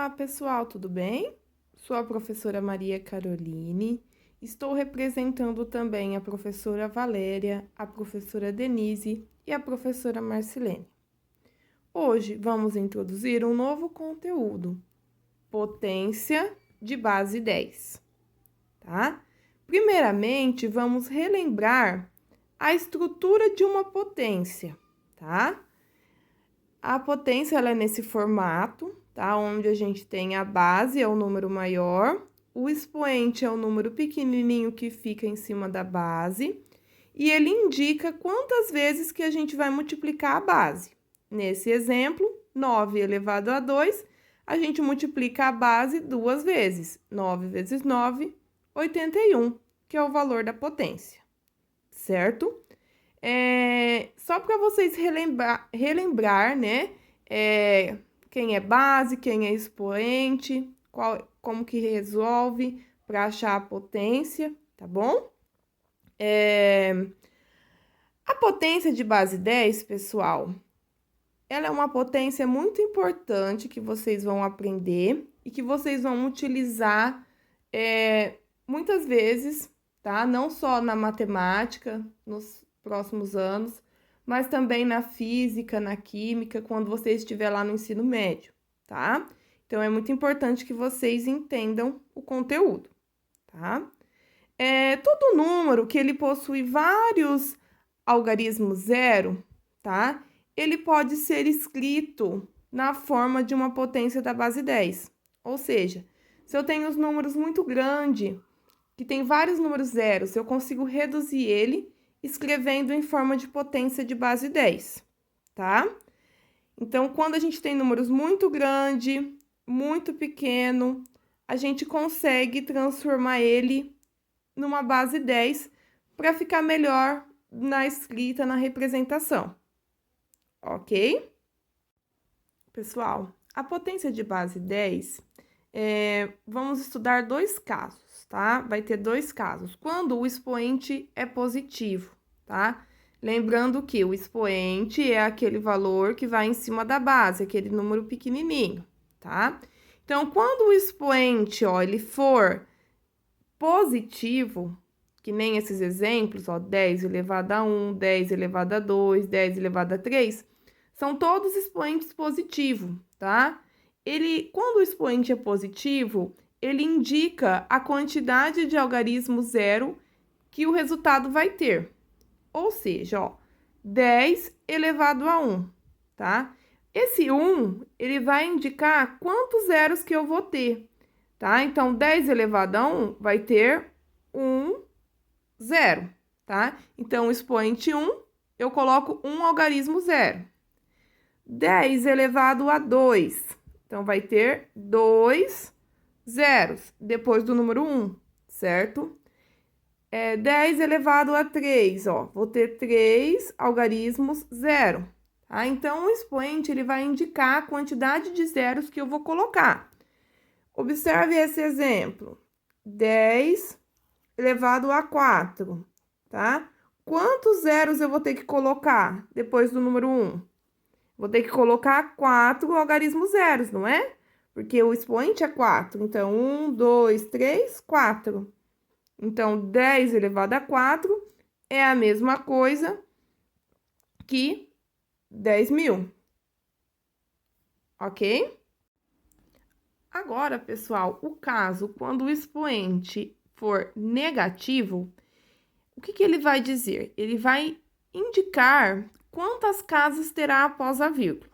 Olá, pessoal, tudo bem? Sou a professora Maria Caroline. Estou representando também a professora Valéria, a professora Denise e a professora Marcilene. Hoje vamos introduzir um novo conteúdo, potência de base 10, tá? Primeiramente, vamos relembrar a estrutura de uma potência, tá? A potência, ela é nesse formato, tá? Onde a gente tem a base, é o número maior, o expoente é o número pequenininho que fica em cima da base, e ele indica quantas vezes que a gente vai multiplicar a base. Nesse exemplo, 9 elevado a 2, a gente multiplica a base 2 vezes. 9 vezes 9, 81, que é o valor da potência, certo? Só para vocês relembrar, né? Quem é base, quem é expoente, como que resolve para achar a potência, tá bom? A potência de base 10, pessoal, ela é uma potência muito importante que vocês vão aprender e que vocês vão utilizar muitas vezes, tá? Não só na matemática, nos próximos anos, mas também na física, na química, quando você estiver lá no ensino médio, tá? Então, é muito importante que vocês entendam o conteúdo, tá? Todo número que ele possui vários algarismos zero, tá? Ele pode ser escrito na forma de uma potência da base 10. Ou seja, se eu tenho os números muito grandes, que tem vários números zeros, eu consigo reduzir ele escrevendo em forma de potência de base 10, tá? Então, quando a gente tem números muito grande, muito pequeno, a gente consegue transformar ele numa base 10 para ficar melhor na escrita, na representação, ok? Pessoal, a potência de base 10, vamos estudar dois casos, tá? Vai ter dois casos. Quando o expoente é positivo, tá? Lembrando que o expoente é aquele valor que vai em cima da base, aquele número pequenininho, tá? Então, quando o expoente, ó, ele for positivo, que nem esses exemplos, ó, 10 elevado a 1, 10 elevado a 2, 10 elevado a 3, são todos expoentes positivos, tá? Quando o expoente é positivo, ele indica a quantidade de algarismo zero que o resultado vai ter. Ou seja, ó, 10 elevado a 1, tá? Esse 1, ele vai indicar quantos zeros que eu vou ter, tá? Então, 10 elevado a 1 vai ter 1, 0, tá? Então, o expoente 1, eu coloco um algarismo zero. 10 elevado a 2, então, vai ter 2 zeros depois do número 1, certo? 10 elevado a 3, ó, vou ter 3 algarismos zero, tá? Então, o expoente, ele vai indicar a quantidade de zeros que eu vou colocar. Observe esse exemplo, 10 elevado a 4, tá? Quantos zeros eu vou ter que colocar depois do número 1? Vou ter que colocar 4 algarismos zeros, não é? Porque o expoente é 4. Então, 1, 2, 3, 4. Então, 10 elevado a 4 é a mesma coisa que 10.000. Ok? Agora, pessoal, o caso quando o expoente for negativo, o que ele vai dizer? Ele vai indicar quantas casas terá após a vírgula.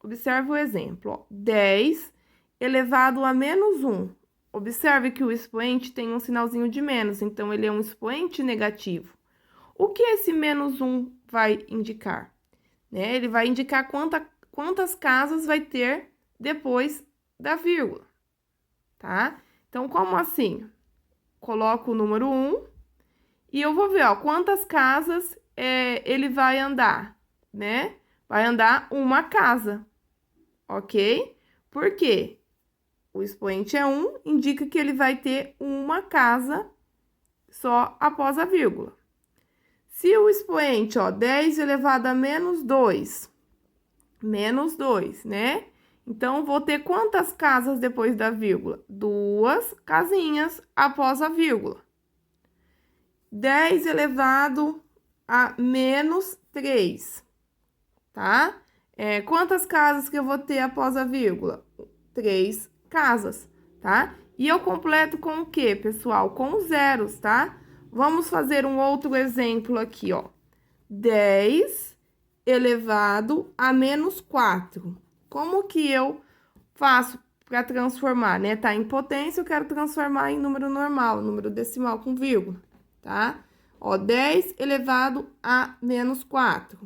Observe o exemplo, ó, 10 elevado a menos 1. Observe que o expoente tem um sinalzinho de menos, então ele é um expoente negativo. O que esse menos 1 vai indicar? Né? Ele vai indicar quantas casas vai ter depois da vírgula, tá? Então, como assim? Coloco o número 1 e eu vou ver, ó, quantas casas ele vai andar, né? Vai andar uma casa, ok? Por quê? O expoente é 1, indica que ele vai ter uma casa só após a vírgula. Se o expoente, ó, 10 elevado a menos 2, né? Então, vou ter quantas casas depois da vírgula? 2 casinhas após a vírgula. 10 elevado a menos 3, tá? Quantas casas que eu vou ter após a vírgula? 3 casas, tá? E eu completo com o quê, pessoal? Com os zeros, tá? Vamos fazer um outro exemplo aqui, ó. 10 elevado a menos 4. Como que eu faço para transformar, né? Tá em potência, eu quero transformar em número normal, número decimal com vírgula, tá? Ó, 10 elevado a menos 4.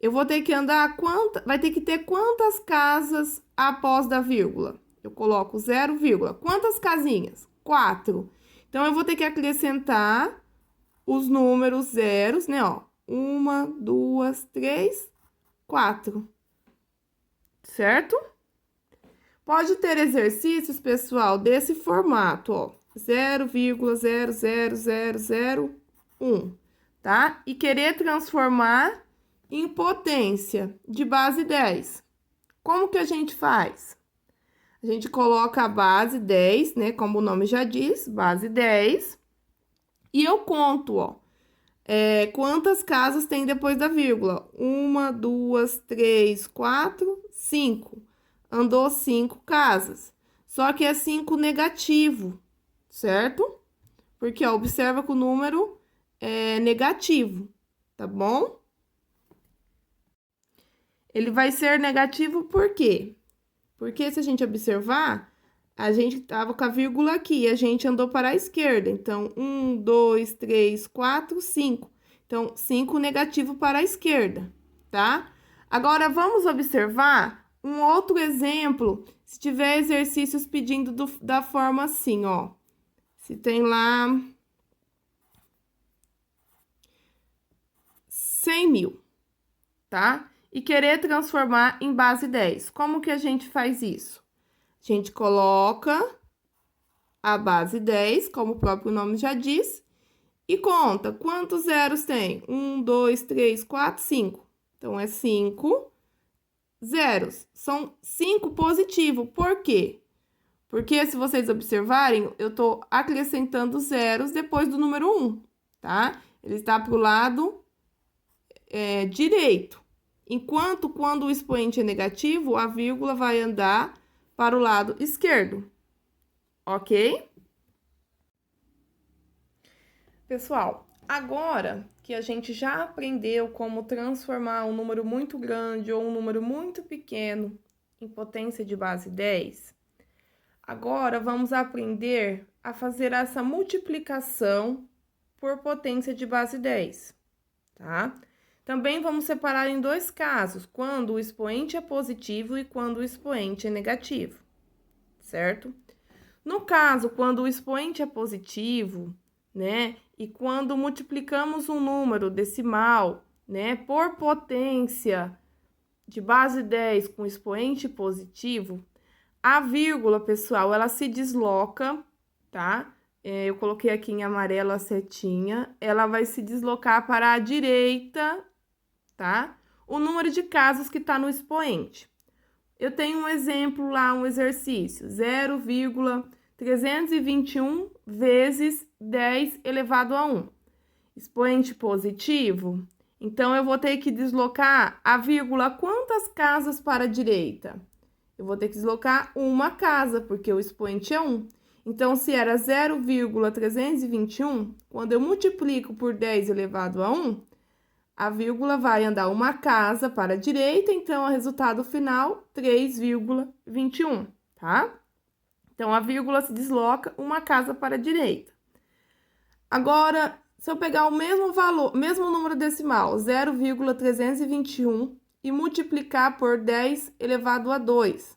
Eu vou ter que andar vai ter que ter quantas casas após da vírgula? Eu coloco 0, vírgula. Quantas casinhas? 4. Então, eu vou ter que acrescentar os números zeros, né, ó. 1, 2, 3, 4. Certo? Pode ter exercícios, pessoal, desse formato, ó. 0,00001, tá? E querer transformar em potência de base 10. Como que a gente faz? A gente coloca a base 10, né? Como o nome já diz, base 10. E eu conto, ó. Quantas casas tem depois da vírgula? 1, 2, 3, 4, 5. Andou 5 casas. Só que é 5 negativo, certo? Porque, ó, observa que o número é negativo, tá bom? Ele vai ser negativo por quê? Porque se a gente observar, a gente tava com a vírgula aqui, e a gente andou para a esquerda. Então, 1, 2, 3, 4, 5. Então, 5 negativo para a esquerda, tá? Agora, vamos observar um outro exemplo, se tiver exercícios pedindo da forma assim, ó. Se tem lá 100 mil, tá? E querer transformar em base 10. Como que a gente faz isso? A gente coloca a base 10, como o próprio nome já diz, e conta quantos zeros tem? 1, 2, 3, 4, 5. Então, é 5 zeros. São 5 positivo. Por quê? Porque, se vocês observarem, eu tô acrescentando zeros depois do número 1, tá? Ele está pro lado direito. Enquanto, quando o expoente é negativo, a vírgula vai andar para o lado esquerdo, ok? Pessoal, agora que a gente já aprendeu como transformar um número muito grande ou um número muito pequeno em potência de base 10, agora vamos aprender a fazer essa multiplicação por potência de base 10, tá? Também vamos separar em 2 casos, quando o expoente é positivo e quando o expoente é negativo, certo? No caso, quando o expoente é positivo, né, e quando multiplicamos um número decimal, né, por potência de base 10 com expoente positivo, a vírgula, pessoal, ela se desloca, tá? Eu coloquei aqui em amarelo a setinha, ela vai se deslocar para a direita, tá? O número de casas que tá no expoente. Eu tenho um exemplo lá, um exercício, 0,321 vezes 10 elevado a 1. Expoente positivo, então, eu vou ter que deslocar a vírgula quantas casas para a direita? Eu vou ter que deslocar uma casa, porque o expoente é 1. Então, se era 0,321, quando eu multiplico por 10 elevado a 1, a vírgula vai andar uma casa para a direita, então, o resultado final, 3,21, tá? Então, a vírgula se desloca uma casa para a direita. Agora, se eu pegar o mesmo valor, mesmo número decimal, 0,321, e multiplicar por 10 elevado a 2,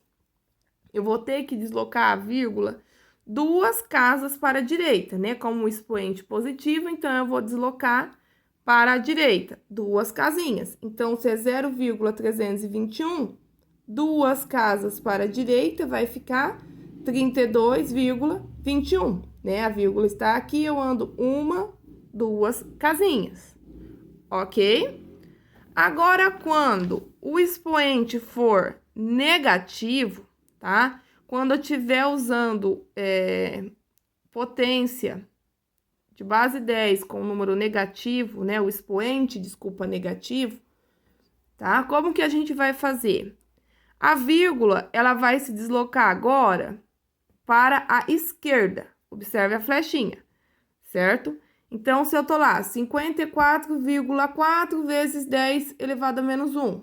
eu vou ter que deslocar a vírgula 2 casas para a direita, né? Como o expoente positivo, então, eu vou deslocar para a direita, 2 casinhas. Então, se é 0,321, 2 casas para a direita vai ficar 32,21, né? A vírgula está aqui, eu ando 1, 2 casinhas, ok? Agora, quando o expoente for negativo, tá? Quando eu estiver usando potência de base 10 com o número negativo, né? O expoente, desculpa, negativo, tá? Como que a gente vai fazer? A vírgula, ela vai se deslocar agora para a esquerda. Observe a flechinha, certo? Então, se eu tô lá, 54,4 vezes 10 elevado a menos 1.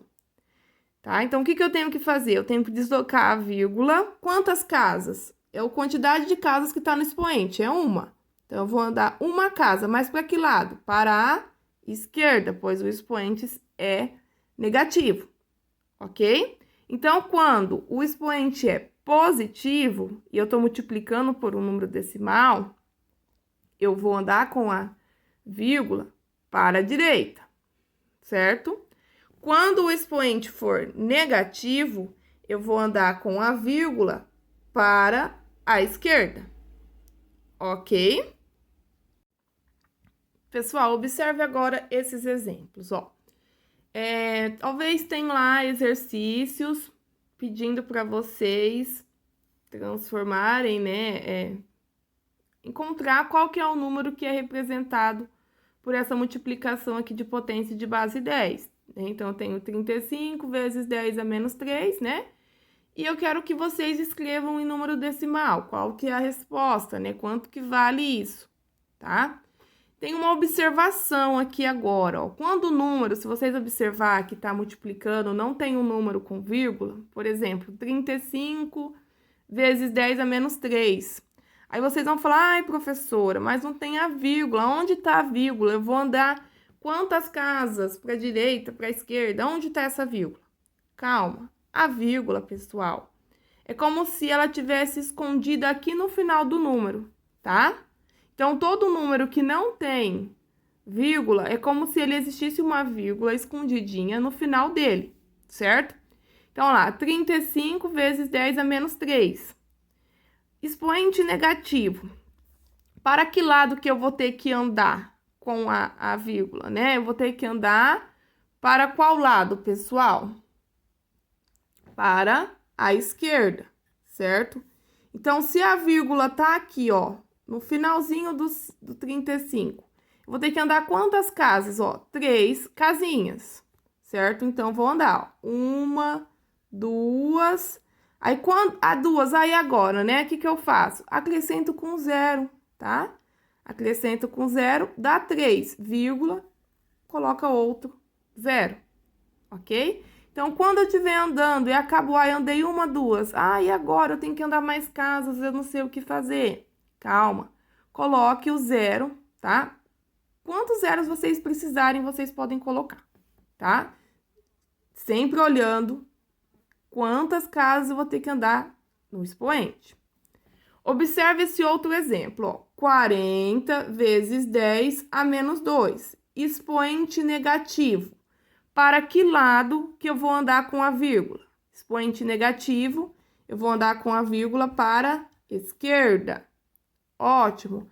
Tá? Então, o que que eu tenho que fazer? Eu tenho que deslocar a vírgula. Quantas casas? É a quantidade de casas que está no expoente, é uma. Então, eu vou andar uma casa, mas para que lado? Para a esquerda, pois o expoente é negativo, ok? Então, quando o expoente é positivo, e eu estou multiplicando por um número decimal, eu vou andar com a vírgula para a direita, certo? Quando o expoente for negativo, eu vou andar com a vírgula para a esquerda, ok? Pessoal, observe agora esses exemplos, ó. Talvez tenha lá exercícios pedindo para vocês transformarem, né? Encontrar qual que é o número que é representado por essa multiplicação aqui de potência de base 10. Então, eu tenho 35 vezes 10 a menos 3, né? E eu quero que vocês escrevam em número decimal, qual que é a resposta, né? Quanto que vale isso, tá? Tem uma observação aqui agora, ó. Quando o número, se vocês observar que tá multiplicando, não tem um número com vírgula, por exemplo, 35 vezes 10 a menos 3. Aí vocês vão falar, ai, professora, mas não tem a vírgula. Onde tá a vírgula? Eu vou andar quantas casas para a direita, para a esquerda? Onde tá essa vírgula? Calma. A vírgula, pessoal, é como se ela tivesse escondida aqui no final do número, tá? Então, todo número que não tem vírgula é como se ele existisse uma vírgula escondidinha no final dele, certo? Então, lá, 35 vezes 10 a menos 3. Expoente negativo. Para que lado que eu vou ter que andar com a vírgula, né? Eu vou ter que andar para qual lado, pessoal? Para a esquerda, certo? Então, se a vírgula tá aqui, ó, no finalzinho do 35, eu vou ter que andar quantas casas, ó? 3 casinhas, certo? Então, vou andar, ó, 1, 2... Aí, quando a 2, aí agora, né? O que que eu faço? Acrescento com 0, tá? Acrescento com 0, dá 3, vírgula, coloca outro 0, ok? Então, quando eu estiver andando e acabou, aí andei 1, 2, e agora eu tenho que andar mais casas, eu não sei o que fazer. Calma, coloque o 0, tá? Quantos zeros vocês precisarem, vocês podem colocar, tá? Sempre olhando quantas casas eu vou ter que andar no expoente. Observe esse outro exemplo, ó. 40 vezes 10 a menos 2. Expoente negativo. Para que lado que eu vou andar com a vírgula? Expoente negativo, eu vou andar com a vírgula para a esquerda. Ótimo.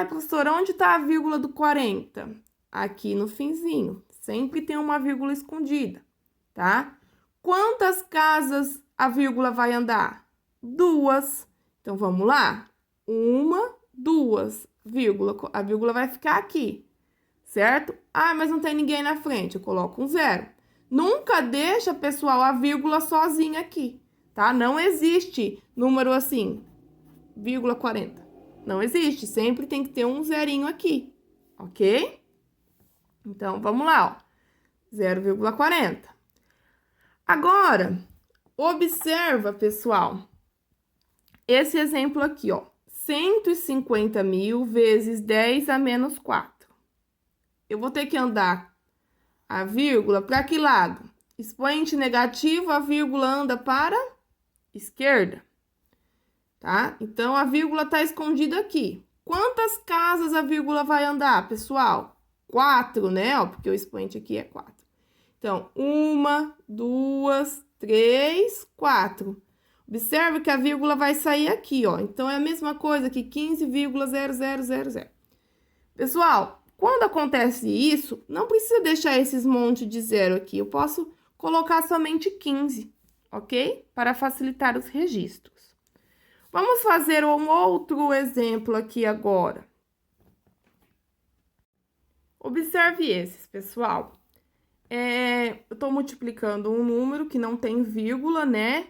Professora, onde está a vírgula do 40? Aqui no finzinho. Sempre tem uma vírgula escondida, tá? Quantas casas a vírgula vai andar? 2. Então, vamos lá. 1, 2, vírgula. A vírgula vai ficar aqui, certo? Mas não tem ninguém na frente. Eu coloco um 0. Nunca deixa, pessoal, a vírgula sozinha aqui, tá? Não existe número assim, vírgula 40. Não existe. Sempre tem que ter um zerinho aqui, ok? Então, vamos lá, ó. 0,40. Agora, observa, pessoal, esse exemplo aqui, ó. 150 mil vezes 10 a menos 4. Eu vou ter que andar a vírgula para que lado? Expoente negativo, a vírgula anda para esquerda, tá? Então, a vírgula tá escondida aqui. Quantas casas a vírgula vai andar, pessoal? 4, né? Ó, porque o expoente aqui é 4. Então, 1, 2, 3, 4. Observe que a vírgula vai sair aqui, ó. Então, é a mesma coisa que 15,0000. Pessoal, quando acontece isso, não precisa deixar esses montes de zero aqui. Eu posso colocar somente 15, ok? Para facilitar os registros. Vamos fazer um outro exemplo aqui agora. Observe esses, pessoal. Eu tô multiplicando um número que não tem vírgula, né?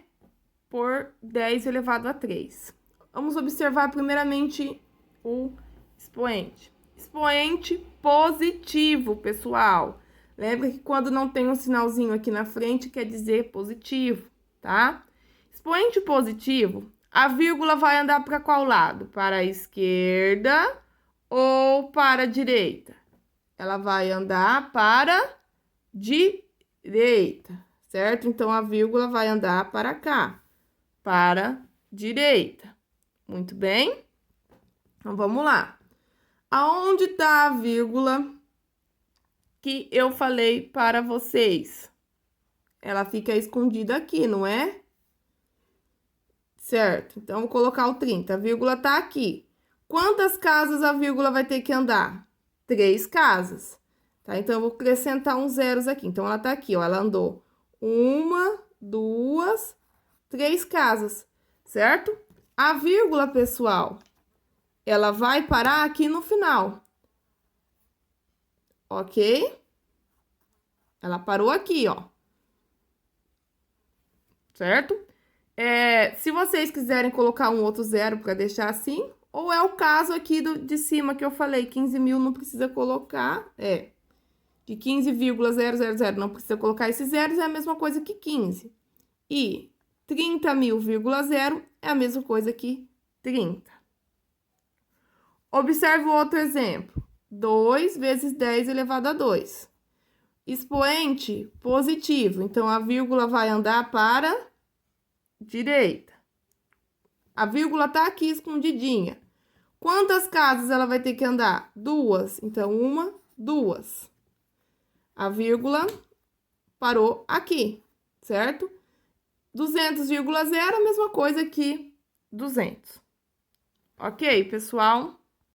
Por 10 elevado a 3. Vamos observar primeiramente o expoente. Expoente positivo, pessoal. Lembra que quando não tem um sinalzinho aqui na frente, quer dizer positivo, tá? Expoente positivo, a vírgula vai andar para qual lado? Para a esquerda ou para a direita? Ela vai andar para direita, certo? Então, a vírgula vai andar para cá, para direita. Muito bem? Então, vamos lá. Aonde está a vírgula que eu falei para vocês? Ela fica escondida aqui, não é? Certo. Então, vou colocar o 30. A vírgula tá aqui. Quantas casas a vírgula vai ter que andar? 3 casas. Tá? Então, eu vou acrescentar uns zeros aqui. Então, ela tá aqui, ó. Ela andou 1, 2, 3 casas, certo? A vírgula, pessoal, ela vai parar aqui no final. Ok? Ela parou aqui, ó. Certo? Se vocês quiserem colocar um outro zero para deixar assim, ou é o caso aqui de cima que eu falei, 15.000 não precisa colocar, de 15,000 não precisa colocar esses zeros, é a mesma coisa que 15. E 30.000,0 é a mesma coisa que 30. Observe o outro exemplo. 2 vezes 10 elevado a 2. Expoente positivo, então a vírgula vai andar para direita. A vírgula tá aqui escondidinha. Quantas casas ela vai ter que andar? 2. Então, 1, 2. A vírgula parou aqui, certo? 200,0 a mesma coisa que 200. Ok, pessoal?